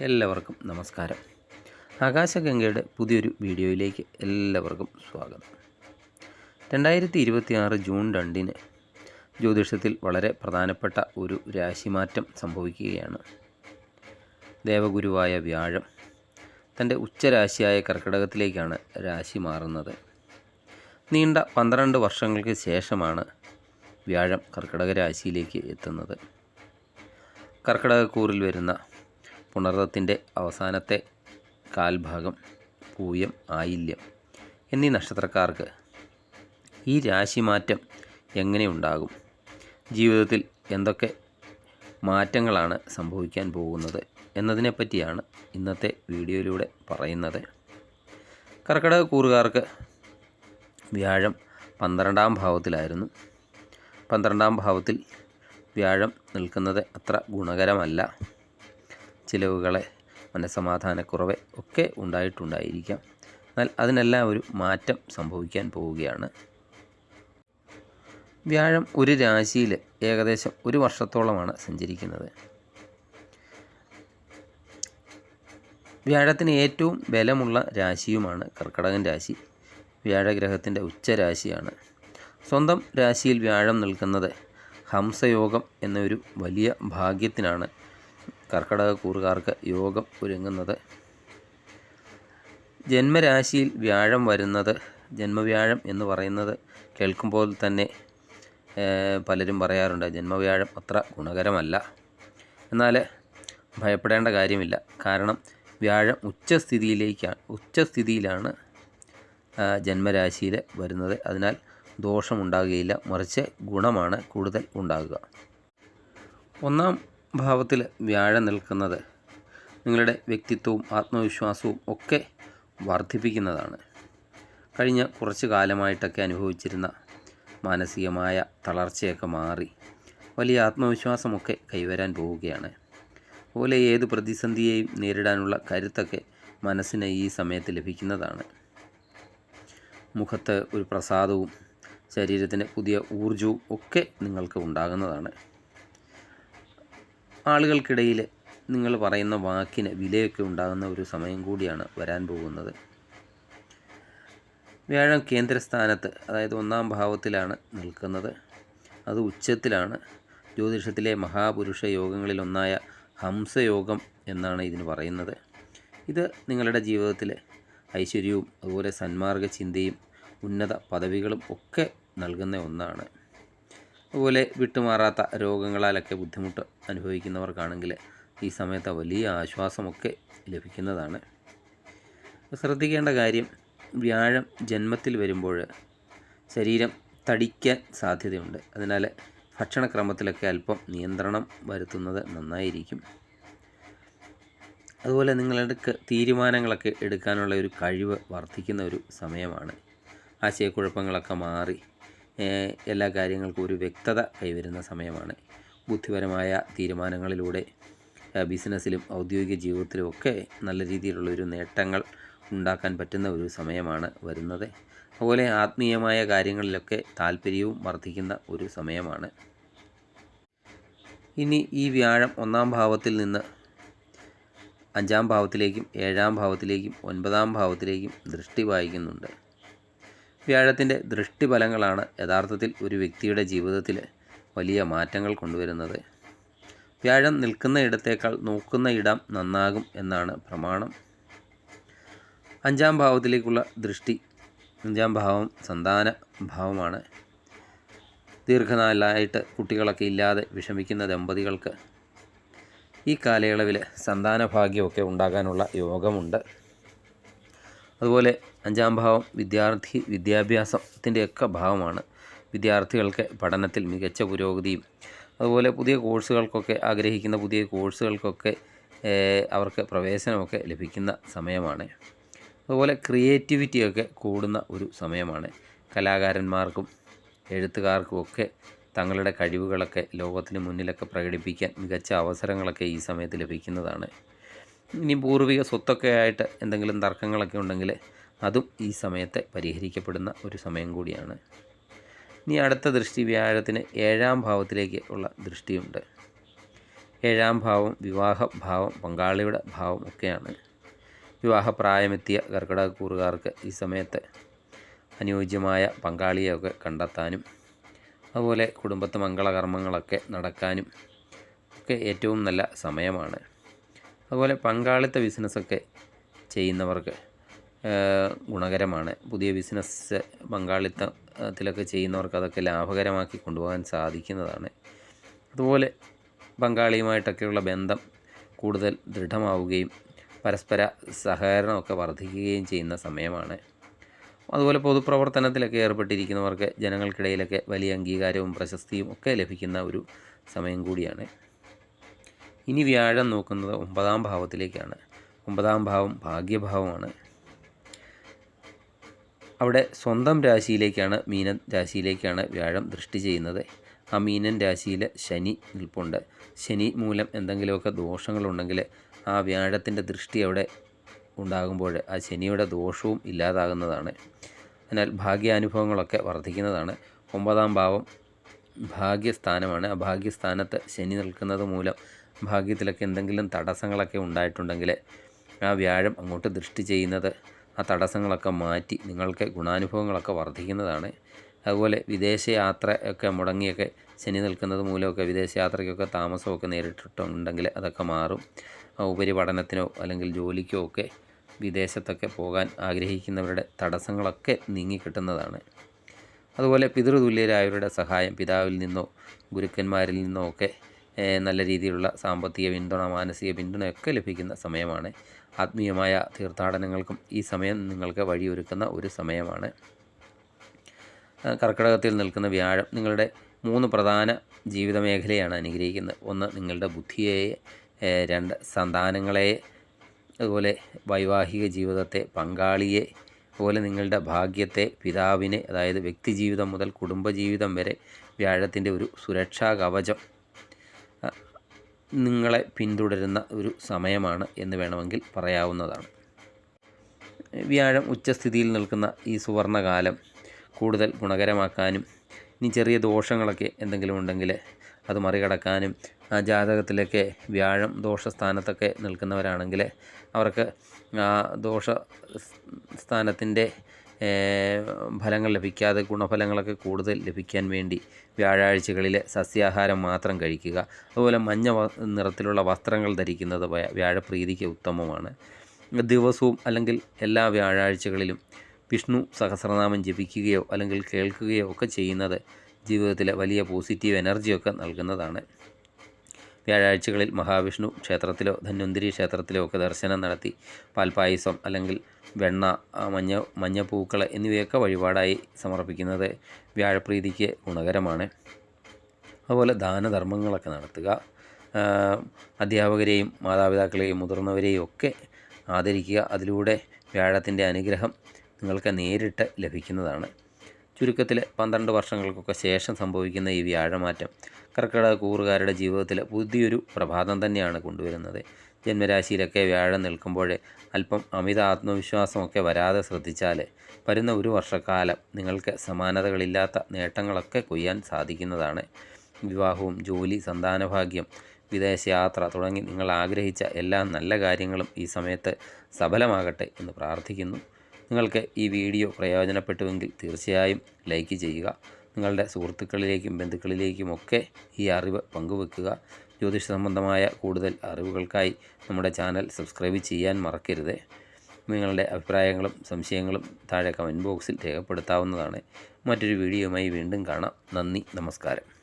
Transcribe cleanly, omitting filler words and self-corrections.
എല്ലാവർക്കും നമസ്കാരം. ആകാശഗംഗയുടെ പുതിയൊരു വീഡിയോയിലേക്ക് എല്ലാവർക്കും സ്വാഗതം. 2026 ജൂൺ 2 ജ്യോതിഷത്തിൽ വളരെ പ്രധാനപ്പെട്ട ഒരു രാശിമാറ്റം സംഭവിക്കുകയാണ്. ദേവഗുരുവായ വ്യാഴം തൻ്റെ ഉച്ചരാശിയായ കർക്കിടകത്തിലേക്കാണ് രാശി മാറുന്നത്. നീണ്ട 12 വർഷങ്ങൾക്ക് ശേഷമാണ് വ്യാഴം കർക്കിടക രാശിയിലേക്ക് എത്തുന്നത്. കർക്കിടകക്കൂറിൽ വരുന്ന പുണർദത്തിൻ്റെ അവസാനത്തെ കാൽഭാഗം, പൂയം, ആയില്യം എന്നീ നക്ഷത്രക്കാർക്ക് ഈ രാശിമാറ്റം എങ്ങനെയുണ്ടാകും, ജീവിതത്തിൽ എന്തൊക്കെ മാറ്റങ്ങളാണ് സംഭവിക്കാൻ പോകുന്നത് എന്നതിനെപ്പറ്റിയാണ് ഇന്നത്തെ വീഡിയോയിലൂടെ പറയുന്നത്. കർക്കിടകക്കൂറുകാർക്ക് വ്യാഴം 12-ാം ഭാവത്തിലായിരുന്നു. 12-ാം ഭാവത്തിൽ വ്യാഴം നിൽക്കുന്നത് അത്ര ഗുണകരമല്ല. ചിലവുകളെ, മനസ്സമാധാനക്കുറവ് ഒക്കെ ഉണ്ടായിട്ടുണ്ടായിരിക്കാം. എന്നാൽ അതിനെല്ലാം ഒരു മാറ്റം സംഭവിക്കാൻ പോവുകയാണ്. വ്യാഴം ഒരു രാശിയിൽ ഏകദേശം ഒരു വർഷത്തോളമാണ് സഞ്ചരിക്കുന്നത്. വ്യാഴത്തിന് ഏറ്റവും ബലമുള്ള രാശിയുമാണ് കർക്കിടകൻ രാശി. വ്യാഴഗ്രഹത്തിൻ്റെ ഉച്ചരാശിയാണ്. സ്വന്തം രാശിയിൽ വ്യാഴം നിൽക്കുന്നത് ഹംസയോഗം എന്നൊരു വലിയ ഭാഗ്യത്തിനാണ് കർക്കിടകക്കൂറുകാർക്ക് യോഗം ഒരുങ്ങുന്നത്. ജന്മരാശിയിൽ വ്യാഴം വരുന്നത്, ജന്മവ്യാഴം എന്ന് പറയുന്നത് കേൾക്കുമ്പോൾ തന്നെ പലരും പറയാറുണ്ട് ജന്മവ്യാഴം അത്ര ഗുണകരമല്ല. എന്നാൽ ഭയപ്പെടേണ്ട കാര്യമില്ല. കാരണം വ്യാഴം ഉച്ചസ്ഥിതിയിലാണ് ജന്മരാശിയിൽ വരുന്നത്. അതിനാൽ ദോഷമുണ്ടാകുകയില്ല, മറിച്ച് ഗുണമാണ് കൂടുതൽ ഉണ്ടാകുക. 1-ാം ഭാവത്തിൽ വ്യാഴം നിൽക്കുന്നത് നിങ്ങളുടെ വ്യക്തിത്വവും ആത്മവിശ്വാസവും ഒക്കെ വർദ്ധിപ്പിക്കുന്നതാണ്. കഴിഞ്ഞ കുറച്ച് കാലമായിട്ടൊക്കെ അനുഭവിച്ചിരുന്ന മാനസികമായ തളർച്ചയൊക്കെ മാറി വലിയ ആത്മവിശ്വാസമൊക്കെ കൈവരാൻ പോവുകയാണ്. അതുപോലെ ഏത് പ്രതിസന്ധിയെയും നേരിടാനുള്ള കരുത്തൊക്കെ മനസ്സിന് ഈ സമയത്ത് ലഭിക്കുന്നതാണ്. മുഖത്ത് ഒരു പ്രസാദവും ശരീരത്തിന് പുതിയ ഊർജവും ഒക്കെ നിങ്ങൾക്ക് ഉണ്ടാകുന്നതാണ്. ആളുകൾക്കിടയിൽ നിങ്ങൾ പറയുന്ന വാക്കിന് വിലയൊക്കെ ഉണ്ടാകുന്ന ഒരു സമയം കൂടിയാണ് വരാൻ പോകുന്നത്. വ്യാഴം കേന്ദ്രസ്ഥാനത്ത്, അതായത് 1-ാം ഭാവത്തിലാണ് നിൽക്കുന്നത്. അത് ഉച്ചത്തിലാണ്. ജ്യോതിഷത്തിലെ മഹാപുരുഷ യോഗങ്ങളിലൊന്നായ ഹംസയോഗം എന്നാണ് ഇതിന് പറയുന്നത്. ഇത് നിങ്ങളുടെ ജീവിതത്തിലെ ഐശ്വര്യവും അതുപോലെ സന്മാർഗ ചിന്തയും ഉന്നത പദവികളും ഒക്കെ നൽകുന്ന ഒന്നാണ്. അതുപോലെ വിട്ടുമാറാത്ത രോഗങ്ങളാലൊക്കെ ബുദ്ധിമുട്ട് അനുഭവിക്കുന്നവർക്കാണെങ്കിൽ ഈ സമയത്ത് വലിയ ആശ്വാസമൊക്കെ ലഭിക്കുന്നതാണ്. ശ്രദ്ധിക്കേണ്ട കാര്യം, വ്യാഴം ജന്മത്തിൽ വരുമ്പോൾ ശരീരം തടിക്കാൻ സാധ്യതയുണ്ട്. അതിനാൽ ഭക്ഷണക്രമത്തിലൊക്കെ അല്പം നിയന്ത്രണം വരുത്തുന്നത് നന്നായിരിക്കും. അതുപോലെ നിങ്ങളുടെ തീരുമാനങ്ങളൊക്കെ എടുക്കാനുള്ള ഒരു കഴിവ് വർദ്ധിക്കുന്ന ഒരു സമയമാണ്. ആശയക്കുഴപ്പങ്ങളൊക്കെ മാറി എല്ലാ കാര്യങ്ങൾക്കും ഒരു വ്യക്തത കൈവരുന്ന സമയമാണ്. ബുദ്ധിപരമായ തീരുമാനങ്ങളിലൂടെ ബിസിനസ്സിലും ഔദ്യോഗിക ജീവിതത്തിലും ഒക്കെ നല്ല രീതിയിലുള്ളൊരു നേട്ടങ്ങൾ ഉണ്ടാക്കാൻ പറ്റുന്ന ഒരു സമയമാണ് വരുന്നത്. അതുപോലെ ആത്മീയമായ കാര്യങ്ങളിലൊക്കെ താല്പര്യവും വർദ്ധിക്കുന്ന ഒരു സമയമാണ്. ഇനി ഈ വ്യാഴം 1-ാം ഭാവത്തിൽ നിന്ന് 5-ാം ഭാവത്തിലേക്കും 7-ാം ഭാവത്തിലേക്കും 9-ാം ഭാവത്തിലേക്കും ദൃഷ്ടി പായിക്കുന്നുണ്ട്. വ്യാഴത്തിൻ്റെ ദൃഷ്ടിഫലങ്ങളാണ് യഥാർത്ഥത്തിൽ ഒരു വ്യക്തിയുടെ ജീവിതത്തിൽ വലിയ മാറ്റങ്ങൾ കൊണ്ടുവരുന്നത്. വ്യാഴം നിൽക്കുന്ന ഇടത്തേക്കാൾ നോക്കുന്ന ഇടം നന്നാകും എന്നാണ് പ്രമാണം. 5-ാം ഭാവത്തിലേക്കുള്ള ദൃഷ്ടി, 5-ാം ഭാവം സന്താന ഭാവമാണ്. ദീർഘനാളായിട്ട് കുട്ടികളൊക്കെ ഇല്ലാതെ വിഷമിക്കുന്ന ദമ്പതികൾക്ക് ഈ കാലയളവിൽ സന്താന ഭാഗ്യമൊക്കെ ഉണ്ടാകാനുള്ള യോഗമുണ്ട്. അതുപോലെ 5-ാം ഭാവം വിദ്യാഭ്യാസത്തിൻ്റെയൊക്കെ ഭാവമാണ്. വിദ്യാർത്ഥികൾക്ക് പഠനത്തിൽ മികച്ച പുരോഗതിയും അതുപോലെ പുതിയ കോഴ്സുകൾക്കൊക്കെ ആഗ്രഹിക്കുന്ന പുതിയ കോഴ്സുകൾക്കൊക്കെ അവർക്ക് പ്രവേശനമൊക്കെ ലഭിക്കുന്ന സമയമാണ്. അതുപോലെ ക്രിയേറ്റിവിറ്റിയൊക്കെ കൂടുന്ന ഒരു സമയമാണ്. കലാകാരന്മാർക്കും എഴുത്തുകാർക്കുമൊക്കെ തങ്ങളുടെ കഴിവുകളൊക്കെ ലോകത്തിന് മുന്നിലൊക്കെ പ്രകടിപ്പിക്കാൻ മികച്ച അവസരങ്ങളൊക്കെ ഈ സമയത്ത് ലഭിക്കുന്നതാണ്. ഇനി പൂർവിക സ്വത്തൊക്കെ ആയിട്ട് എന്തെങ്കിലും തർക്കങ്ങളൊക്കെ ഉണ്ടെങ്കിൽ അതും ഈ സമയത്ത് പരിഹരിക്കപ്പെടുന്ന ഒരു സമയം കൂടിയാണ്. ഇനി അടുത്ത ദൃഷ്ടി വ്യാഴത്തിന് 7-ാം ഭാവത്തിലേക്ക് ഉള്ള ദൃഷ്ടിയുണ്ട്. ഏഴാം ഭാവം വിവാഹഭാവം, പങ്കാളിയുടെ ഭാവം ഒക്കെയാണ്. വിവാഹപ്രായമെത്തിയ കർക്കിടകക്കൂറുകാർക്ക് ഈ സമയത്ത് അനുയോജ്യമായ പങ്കാളിയെയൊക്കെ കണ്ടെത്താനും അതുപോലെ കുടുംബത്ത് മംഗളകർമ്മങ്ങളൊക്കെ നടക്കാനും ഒക്കെ ഏറ്റവും നല്ല സമയമാണ്. അതുപോലെ പങ്കാളിത്ത ബിസിനസ്സൊക്കെ ചെയ്യുന്നവർക്ക് ഗുണകരമാണ്. പുതിയ ബിസിനസ് പങ്കാളിത്തത്തിലൊക്കെ ചെയ്യുന്നവർക്ക് അതൊക്കെ ലാഭകരമാക്കി കൊണ്ടുപോകാൻ സാധിക്കുന്നതാണ്. അതുപോലെ പങ്കാളിയുമായിട്ടൊക്കെയുള്ള ബന്ധം കൂടുതൽ ദൃഢമാവുകയും പരസ്പര സഹകരണമൊക്കെ വർദ്ധിക്കുകയും ചെയ്യുന്ന സമയമാണ്. അതുപോലെ പൊതുപ്രവർത്തനത്തിലൊക്കെ ഏർപ്പെട്ടിരിക്കുന്നവർക്ക് ജനങ്ങൾക്കിടയിലൊക്കെ വലിയ അംഗീകാരവും പ്രശസ്തിയും ഒക്കെ ലഭിക്കുന്ന ഒരു സമയം കൂടിയാണ്. ഇനി വ്യാഴം നോക്കുന്നത് 9-ാം ഭാവത്തിലേക്കാണ്. 9-ാം ഭാവം ഭാഗ്യഭാവമാണ്. അവിടെ സ്വന്തം രാശിയിലേക്കാണ്, മീനൻ രാശിയിലേക്കാണ് വ്യാഴം ദൃഷ്ടി ചെയ്യുന്നത്. ആ മീനൻ രാശിയിൽ ശനി നിൽപ്പുണ്ട്. ശനി മൂലം എന്തെങ്കിലുമൊക്കെ ദോഷങ്ങളുണ്ടെങ്കിൽ ആ വ്യാഴത്തിൻ്റെ ദൃഷ്ടി അവിടെ ഉണ്ടാകുമ്പോൾ ആ ശനിയുടെ ദോഷവും ഇല്ലാതാകുന്നതാണ്. അതിനാൽ ഭാഗ്യാനുഭവങ്ങളൊക്കെ വർദ്ധിക്കുന്നതാണ്. 9-ാം ഭാവം ഭാഗ്യസ്ഥാനമാണ്. ആ ഭാഗ്യസ്ഥാനത്ത് ശനി നിൽക്കുന്നത് മൂലം ഭാഗ്യത്തിലൊക്കെ എന്തെങ്കിലും തടസ്സങ്ങളൊക്കെ ഉണ്ടായിട്ടുണ്ടെങ്കിൽ ആ വ്യാഴം അങ്ങോട്ട് ദൃഷ്ടി ചെയ്യുന്നത് ആ തടസ്സങ്ങളൊക്കെ മാറ്റി നിങ്ങൾക്ക് ഗുണാനുഭവങ്ങളൊക്കെ വർദ്ധിക്കുന്നതാണ്. അതുപോലെ വിദേശയാത്രയൊക്കെ മുടങ്ങിയൊക്കെ ശനി നിൽക്കുന്നത് മൂലമൊക്കെ വിദേശയാത്രയ്ക്കൊക്കെ താമസമൊക്കെ നേരിട്ടിട്ടുണ്ടെങ്കിൽ അതൊക്കെ മാറും. ഉപരിപഠനത്തിനോ അല്ലെങ്കിൽ ജോലിക്കോ ഒക്കെ വിദേശത്തൊക്കെ പോകാൻ ആഗ്രഹിക്കുന്നവരുടെ തടസ്സങ്ങളൊക്കെ നീങ്ങിക്കിട്ടുന്നതാണ്. അതുപോലെ പിതൃതുല്യരായവരുടെ സഹായം പിതാവിൽ നിന്നോ ഗുരുക്കന്മാരിൽ നിന്നോ ഒക്കെ നല്ല രീതിയിലുള്ള സാമ്പത്തിക പിന്തുണ, മാനസിക പിന്തുണയൊക്കെ ലഭിക്കുന്ന സമയമാണ്. ആത്മീയമായ തീർത്ഥാടനങ്ങൾക്കും ഈ സമയം നിങ്ങൾക്ക് വഴിയൊരുക്കുന്ന ഒരു സമയമാണ്. കർക്കിടകത്തിൽ നിൽക്കുന്ന വ്യാഴം നിങ്ങളുടെ 3 പ്രധാന ജീവിത മേഖലയാണ് അനുഗ്രഹിക്കുന്നത്. 1 നിങ്ങളുടെ ബുദ്ധിയെ, 2 സന്താനങ്ങളെ, അതുപോലെ വൈവാഹിക ജീവിതത്തെ, പങ്കാളിയെ, അതുപോലെ നിങ്ങളുടെ ഭാഗ്യത്തെ, പിതാവിനെ, അതായത് വ്യക്തിജീവിതം മുതൽ കുടുംബജീവിതം വരെ വ്യാഴത്തിൻ്റെ ഒരു സുരക്ഷാ കവചം നിങ്ങളെ പിന്തുടരുന്ന ഒരു സമയമാണ് എന്ന് വേണമെങ്കിൽ പറയാവുന്നതാണ്. വ്യാഴം ഉച്ചസ്ഥിതിയിൽ നിൽക്കുന്ന ഈ സുവർണകാലം കൂടുതൽ ഗുണകരമാക്കാനും ഇനി ചെറിയ ദോഷങ്ങളൊക്കെ എന്തെങ്കിലും ഉണ്ടെങ്കിൽ അത് മറികടക്കാനും, ആ ജാതകത്തിലൊക്കെ വ്യാഴം ദോഷസ്ഥാനത്തൊക്കെ നിൽക്കുന്നവരാണെങ്കിൽ അവർക്ക് ആ ദോഷസ്ഥാനത്തിൻ്റെ ഫലങ്ങൾ ലഭിക്കാതെ ഗുണഫലങ്ങളൊക്കെ കൂടുതൽ ലഭിക്കാൻ വേണ്ടി വ്യാഴാഴ്ചകളിൽ സസ്യാഹാരം മാത്രം കഴിക്കുക. അതുപോലെ മഞ്ഞ നിറത്തിലുള്ള വസ്ത്രങ്ങൾ ധരിക്കുന്നത് വ്യാഴപ്രീതിക്ക് ഉത്തമമാണ്. ദിവസവും അല്ലെങ്കിൽ എല്ലാ വ്യാഴാഴ്ചകളിലും വിഷ്ണു സഹസ്രനാമം ജപിക്കുകയോ അല്ലെങ്കിൽ കേൾക്കുകയോ ഒക്കെ ചെയ്യുന്നത് ജീവിതത്തിലെ വലിയ പോസിറ്റീവ് എനർജിയൊക്കെ നൽകുന്നതാണ്. വ്യാഴാഴ്ചകളിൽ മഹാവിഷ്ണു ക്ഷേത്രത്തിലോ ധന്വന്തരി ക്ഷേത്രത്തിലോ ഒക്കെ ദർശനം നടത്തി പാൽപ്പായസം അല്ലെങ്കിൽ വെണ്ണ, മഞ്ഞപ്പൂക്കൾ എന്നിവയൊക്കെ വഴിപാടായി സമർപ്പിക്കുന്നത് വ്യാഴപ്രീതിക്ക് ഗുണകരമാണ്. അതുപോലെ ദാനധർമ്മങ്ങളൊക്കെ നടത്തുക. അധ്യാപകരെയും മാതാപിതാക്കളെയും മുതിർന്നവരെയും ഒക്കെ ആദരിക്കുക. അതിലൂടെ വ്യാഴത്തിൻ്റെ അനുഗ്രഹം നിങ്ങൾക്ക് നേരിട്ട് ലഭിക്കുന്നതാണ്. ചുരുക്കത്തിൽ 12 വർഷങ്ങൾക്കൊക്കെ ശേഷം സംഭവിക്കുന്ന ഈ വ്യാഴമാറ്റം കർക്കിടക കൂറുകാരുടെ ജീവിതത്തിൽ പുതിയൊരു പ്രഭാതം തന്നെയാണ് കൊണ്ടുവരുന്നത്. ജന്മരാശിയിലൊക്കെ വ്യാഴം നിൽക്കുമ്പോൾ അല്പം അമിത ആത്മവിശ്വാസമൊക്കെ വരാതെ ശ്രദ്ധിച്ചാൽ വരുന്ന ഒരു വർഷക്കാലം നിങ്ങൾക്ക് സമാനതകളില്ലാത്ത നേട്ടങ്ങളൊക്കെ കൊയ്യാൻ സാധിക്കുന്നതാണ്. വിവാഹവും ജോലി, സന്താനഭാഗ്യം, വിദേശയാത്ര തുടങ്ങി നിങ്ങൾ ആഗ്രഹിച്ച എല്ലാ നല്ല കാര്യങ്ങളും ഈ സമയത്ത് സഫലമാകട്ടെ എന്ന് പ്രാർത്ഥിക്കുന്നു. നിങ്ങൾക്ക് ഈ വീഡിയോ പ്രയോജനപ്പെട്ടുവെങ്കിൽ തീർച്ചയായും ലൈക്ക് ചെയ്യുക. നിങ്ങളുടെ സുഹൃത്തുക്കളിലേക്കും ബന്ധുക്കളിലേക്കുമൊക്കെ ഈ അറിവ് പങ്കുവെക്കുക. ജ്യോതിഷ സംബന്ധമായ കൂടുതൽ അറിവുകൾക്കായി നമ്മുടെ ചാനൽ സബ്സ്ക്രൈബ് ചെയ്യാൻ മറക്കരുത്. നിങ്ങളുടെ അഭിപ്രായങ്ങളും സംശയങ്ങളും താഴെ കമൻറ്റ് ബോക്സിൽ രേഖപ്പെടുത്താവുന്നതാണ്. മറ്റൊരു വീഡിയോയുമായി വീണ്ടും കാണാം. നന്ദി, നമസ്കാരം.